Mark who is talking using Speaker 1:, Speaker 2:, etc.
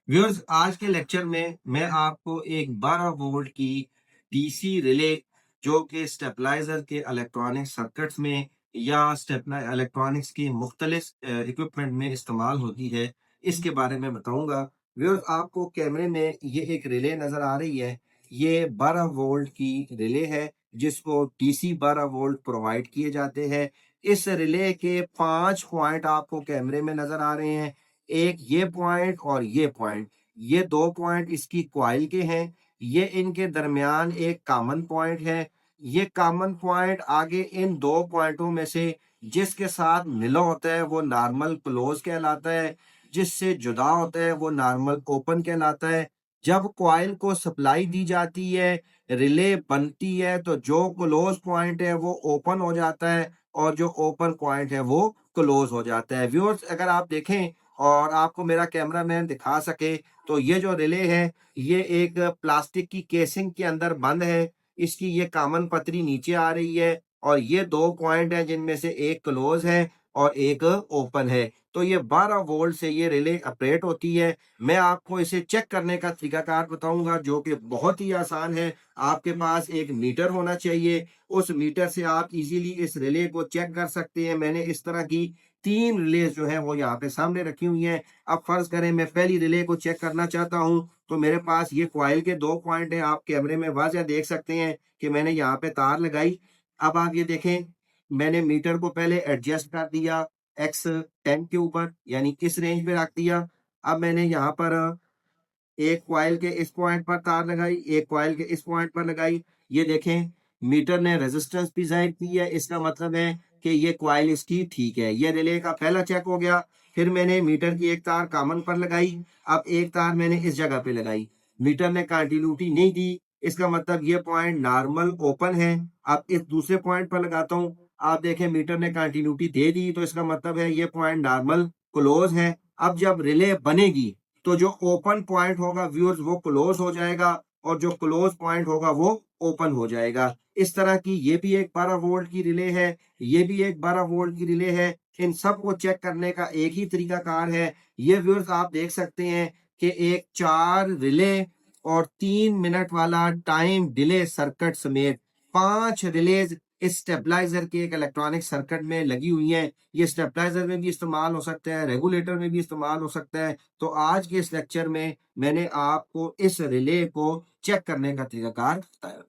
Speaker 1: Viewers, आज के lecture में मैं आपको एक 12 वोल्ट की डीसी रिले जो कि स्टेबलाइजर के इलेक्ट्रॉनिक सर्किट्स में या इलेक्ट्रॉनिक्स की मुख्तलिफ इक्विपमेंट में इस्तेमाल होती है, इसके बारे में बताऊंगा। व्यूअर्स, आपको कैमरे में ये एक रिले नज़र आ रही है। ये 12 वोल्ट की रिले है जिसको डीसी 12 वोल्ट प्रोवाइड किए जाते हैं। इस रिले के 5 पॉइंट आपको कैमरे में नज़र आ रहे हैं। एक ये पॉइंट और ये पॉइंट, ये 2 पॉइंट इसकी कॉइल के हैं। ये इनके दरमियान एक कॉमन पॉइंट है। ये कॉमन पॉइंट आगे इन 2 पॉइंटों में से जिसके साथ मिला होता है वो नॉर्मल क्लोज कहलाता है, जिससे जुदा होता है वो नॉर्मल ओपन कहलाता है। जब कॉइल को सप्लाई दी जाती है, रिले बनती है, तो जो क्लोज पॉइंट है वो ओपन हो जाता है और जो ओपन पॉइंट है वो क्लोज हो जाता है। व्यूअर्स, अगर आप देखें और आपको मेरा कैमरामैन दिखा सके तो ये जो रिले है ये एक प्लास्टिक की केसिंग के अंदर बंद है। इसकी ये कॉमन पतरी नीचे आ रही है और ये 2 पॉइंट हैं जिनमें से एक क्लोज है और एक ओपन है। तो ये 12 वोल्ट से ये रिले ऑपरेट होती है। मैं आपको इसे चेक करने का तरीकाकार बताऊंगा जो कि बहुत ही आसान है। आपके पास एक मीटर होना चाहिए। उस मीटर से आप इजीली इस रिले को चेक कर सकते हैं। मैंने इस तरह की 3 रिलेज जो है वो यहाँ पे सामने रखी हुई हैं। अब फर्ज करें मैं पहली रिले को चेक करना चाहता हूँ, तो मेरे पास ये कॉइल के 2 पॉइंट हैं। आप कैमरे में वाज़ह देख सकते हैं कि मैंने यहाँ पे तार लगाई। अब आप ये देखें, मैंने मीटर को पहले एडजस्ट कर दिया एक्स 10 के ऊपर, यानी इस रेंज में रख दिया। अब मैंने यहाँ पर एक कॉइल के इस पॉइंट पर तार लगाई, एक कॉइल के इस पॉइंट पर लगाई। ये देखें, मीटर ने रेजिस्टेंस भी जाहिर की है। इसका मतलब है कि ये कॉइल इसकी ठीक है। ये रिले का पहला चेक हो गया। फिर मैंने मीटर की एक तार कॉमन पर लगाई। अब एक तार मैंने इस जगह पे लगाई। मीटर ने कंटिन्यूटी नहीं दी। इसका मतलब ये पॉइंट नॉर्मल ओपन है। अब इस दूसरे पॉइंट पर लगाता हूँ। आप देखें, मीटर ने कंटिन्यूटी दे दी, तो इसका मतलब है ये पॉइंट नॉर्मल क्लोज है। अब जब रिले बनेगी तो जो ओपन पॉइंट होगा व्यूअर्स वो क्लोज हो जाएगा और जो क्लोज पॉइंट होगा वो ओपन हो जाएगा। इस तरह की ये भी एक 12 वोल्ट की रिले है, ये भी एक 12 वोल्ट की रिले है। इन सब को चेक करने का एक ही तरीका कार है। ये व्यूअर्स आप देख सकते हैं कि एक 4 रिले और 3 मिनट वाला टाइम डिले सर्किट समेत 5 रिलेज इस स्टेबलाइजर के एक इलेक्ट्रॉनिक सर्किट में लगी हुई हैं। ये स्टेबलाइजर में भी इस्तेमाल हो सकता है, रेगुलेटर में भी इस्तेमाल हो सकता है। तो आज के इस लेक्चर में मैंने आपको इस रिले को चेक करने का तरीकाकार बताया।